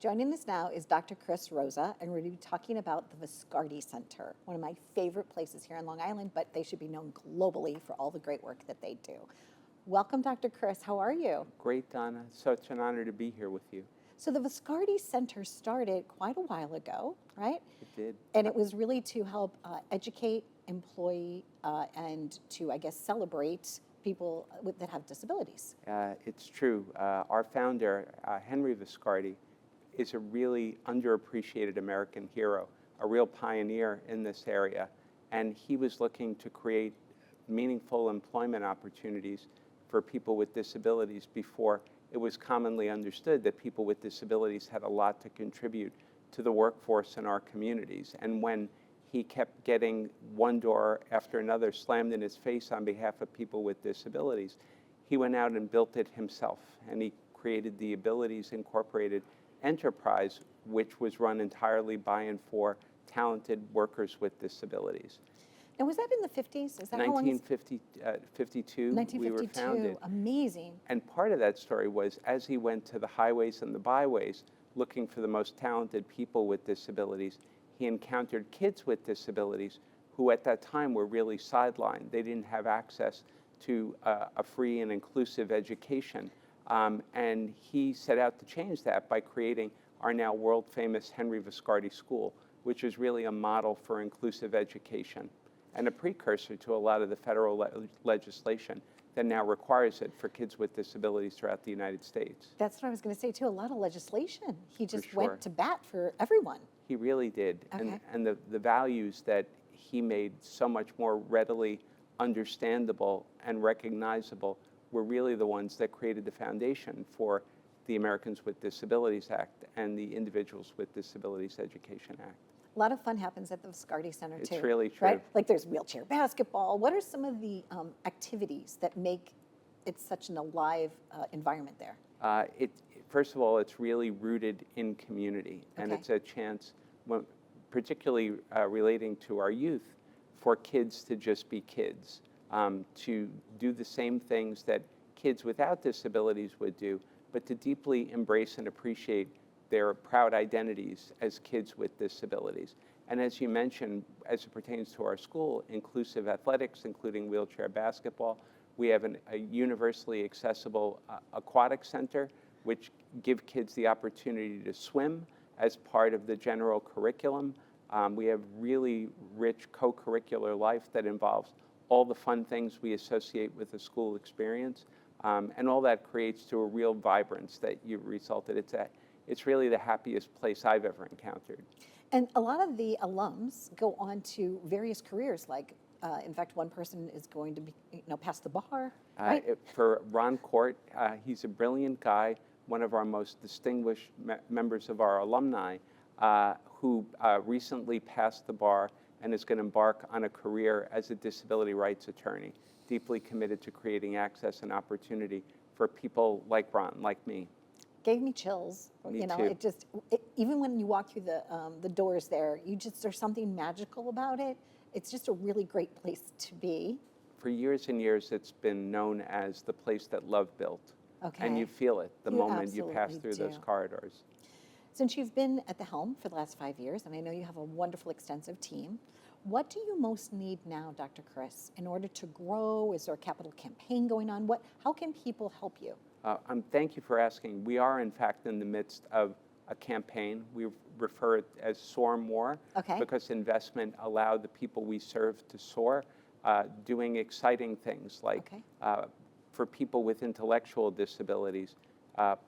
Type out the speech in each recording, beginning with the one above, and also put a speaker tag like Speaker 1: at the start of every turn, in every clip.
Speaker 1: Joining us now is Dr. Rosa, and we're going to be talking about the Viscardi Center, one of my favorite places here on Long Island, but they should be known globally for all the great work that they do. Welcome, Dr. Chris. How are you?
Speaker 2: Great, Donna. Such an honor to be here with you.
Speaker 1: So the Viscardi Center started quite a while ago, right?
Speaker 2: It did.
Speaker 1: And it was really to help educate, employ, and to, I guess, celebrate people that have disabilities.
Speaker 2: It's true. Our founder, Henry Viscardi, is a really underappreciated American hero, a real pioneer in this area. And he was looking to create meaningful employment opportunities for people with disabilities before it was commonly understood that people with disabilities had a lot to contribute to the workforce in our communities. And when he kept getting one door after another slammed in his face on behalf of people with disabilities, he went out and built it himself. And he created the Abilities Incorporated enterprise, which was run entirely by and for talented workers with disabilities.
Speaker 1: And was that in the 50s? Is that
Speaker 2: 1952,
Speaker 1: 1952,
Speaker 2: we were founded.
Speaker 1: Amazing.
Speaker 2: And part of that story was as he went to the highways and the byways looking for the most talented people with disabilities, he encountered kids with disabilities who at that time were really sidelined. They didn't have access to a free and inclusive education. And he set out to change that by creating our now world-famous Henry Viscardi School, which is really a model for inclusive education and a precursor to a lot of the federal legislation that now requires it for kids with disabilities throughout the United States.
Speaker 1: That's what I was going to say, too. A lot of legislation. He just
Speaker 2: sure.
Speaker 1: went to bat for everyone.
Speaker 2: He really did.
Speaker 1: Okay.
Speaker 2: And the values that he made so much more readily understandable and recognizable were really the ones that created the foundation for the Americans with Disabilities Act and the Individuals with Disabilities Education Act.
Speaker 1: A lot of fun happens at the Viscardi Center, too.
Speaker 2: It's really true.
Speaker 1: Right? Like there's wheelchair basketball. What are some of the activities that make it such an alive environment there?
Speaker 2: First of all, it's really rooted in community, and
Speaker 1: Okay.
Speaker 2: it's a chance, particularly relating to our youth, for kids to just be kids, to do the same things that kids without disabilities would do, but to deeply embrace and appreciate their proud identities as kids with disabilities. And as you mentioned, as it pertains to our school, inclusive athletics, including wheelchair basketball, we have a universally accessible aquatic center, which give kids the opportunity to swim as part of the general curriculum. We have really rich co-curricular life that involves all the fun things we associate with a school experience, and all that creates to a real vibrance that you've resulted. It's really the happiest place I've ever encountered.
Speaker 1: And a lot of the alums go on to various careers, like, in fact, one person is going to be, pass the bar, right?
Speaker 2: For Ron Court, he's a brilliant guy, one of our most distinguished members of our alumni, who recently passed the bar and is going to embark on a career as a disability rights attorney, deeply committed to creating access and opportunity for people like Ron, like me.
Speaker 1: Gave me chills.
Speaker 2: Me too.
Speaker 1: It just, even when you walk through the doors there, there's something magical about it. It's just a really great place to be.
Speaker 2: For years and years, it's been known as the place that love built.
Speaker 1: Okay.
Speaker 2: And you feel it the
Speaker 1: You
Speaker 2: moment you pass
Speaker 1: absolutely
Speaker 2: through those
Speaker 1: do.
Speaker 2: corridors.
Speaker 1: Since you've been at the helm for the last 5 years, and I know you have a wonderful, extensive team, what do you most need now, Dr. Chris, in order to grow? Is there a capital campaign going on? How can people help you?
Speaker 2: Thank you for asking. We are, in fact, in the midst of a campaign. We refer it as Soar More,
Speaker 1: Okay.
Speaker 2: because investment allowed the people we serve to soar, doing exciting things like
Speaker 1: Okay.
Speaker 2: for people with intellectual disabilities,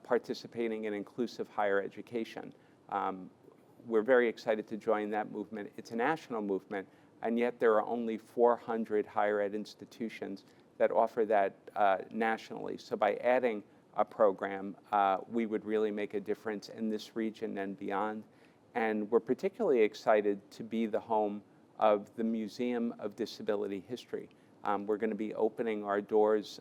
Speaker 2: participating in inclusive higher education. We're very excited to join that movement. It's a national movement, and yet there are only 400 higher ed institutions that offer that nationally. So by adding a program, we would really make a difference in this region and beyond. And we're particularly excited to be the home of the Museum of Disability History. We're going to be opening our doors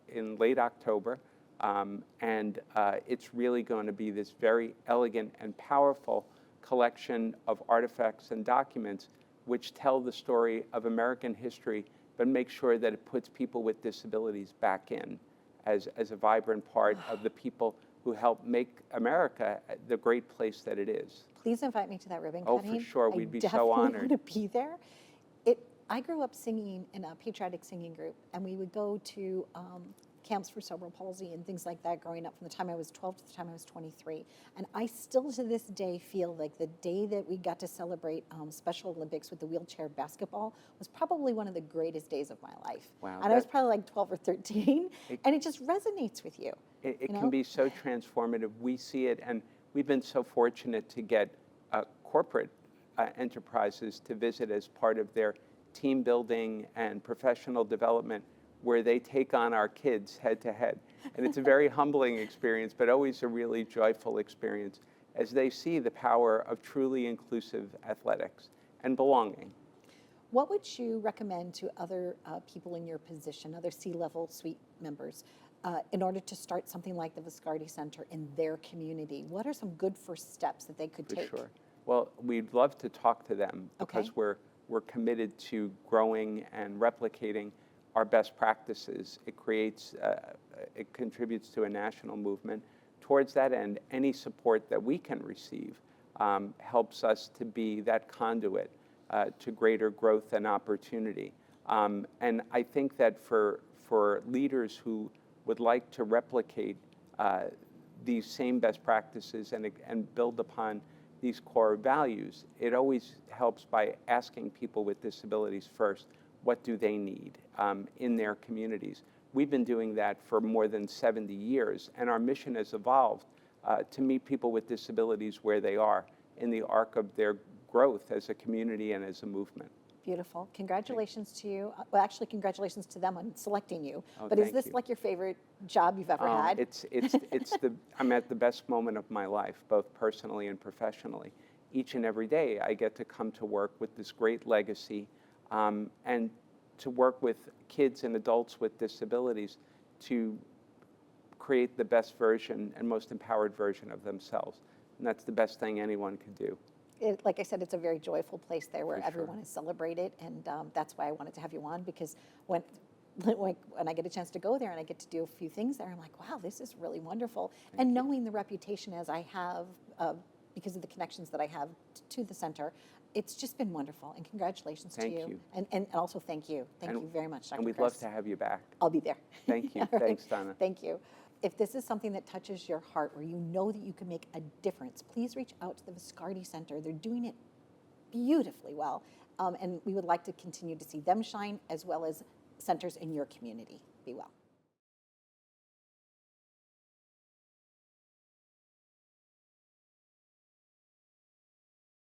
Speaker 2: in late October, and it's really going to be this very elegant and powerful collection of artifacts and documents which tell the story of American history, but make sure that it puts people with disabilities back in as a vibrant part of the people who help make America the great place that it is.
Speaker 1: Please invite me to that ribbon
Speaker 2: Oh,
Speaker 1: cutting.
Speaker 2: for sure. We'd be so
Speaker 1: I definitely
Speaker 2: honored.
Speaker 1: want to be there. I grew up singing in a patriotic singing group, and we would go to camps for cerebral palsy and things like that growing up from the time I was 12 to the time I was 23. And I still to this day feel like the day that we got to celebrate Special Olympics with the wheelchair basketball was probably one of the greatest days of my life.
Speaker 2: Wow,
Speaker 1: and I was probably like 12 or 13, and it just resonates with you.
Speaker 2: It can be so transformative. We see it, and we've been so fortunate to get corporate enterprises to visit as part of their team building and professional development, where they take on our kids head to head. And it's a very humbling experience, but always a really joyful experience as they see the power of truly inclusive athletics and belonging.
Speaker 1: What would you recommend to other people in your position, other C-level suite members, in order to start something like the Viscardi Center in their community? What are some good first steps that they could take?
Speaker 2: For sure. Well, we'd love to talk to them because
Speaker 1: Okay.
Speaker 2: we're committed to growing and replicating our best practices. It contributes to a national movement. Towards that end, any support that we can receive helps us to be that conduit to greater growth and opportunity. And I think that for leaders who would like to replicate these same best practices and build upon these core values, it always helps by asking people with disabilities first, what do they need in their communities? We've been doing that for more than 70 years, and our mission has evolved to meet people with disabilities where they are in the arc of their growth as a community and as a movement.
Speaker 1: Beautiful. Congratulations to you. Well, actually, congratulations to them on selecting you.
Speaker 2: Oh,
Speaker 1: but is
Speaker 2: thank
Speaker 1: this
Speaker 2: you.
Speaker 1: like your favorite job you've ever had?
Speaker 2: I'm at the best moment of my life, both personally and professionally. Each and every day, I get to come to work with this great legacy, and to work with kids and adults with disabilities to create the best version and most empowered version of themselves. And that's the best thing anyone could do.
Speaker 1: Like I said, it's a very joyful place there where
Speaker 2: For sure.
Speaker 1: everyone is celebrated, and that's why I wanted to have you on, because when I get a chance to go there and I get to do a few things there, I'm like, wow, this is really wonderful. And knowing the reputation as I have, because of the connections that I have to the center, it's just been wonderful. And congratulations to you.
Speaker 2: Thank you.
Speaker 1: And also thank you. Thank you very much, Dr.
Speaker 2: And we'd
Speaker 1: Chris.
Speaker 2: love to have you back.
Speaker 1: I'll be there.
Speaker 2: Thank you.
Speaker 1: All right.
Speaker 2: Thanks, Donna.
Speaker 1: Thank you. If this is something that touches your heart, or you know that you can make a difference, please reach out to the Viscardi Center. They're doing it beautifully well, and we would like to continue to see them shine, as well as centers in your community. Be well.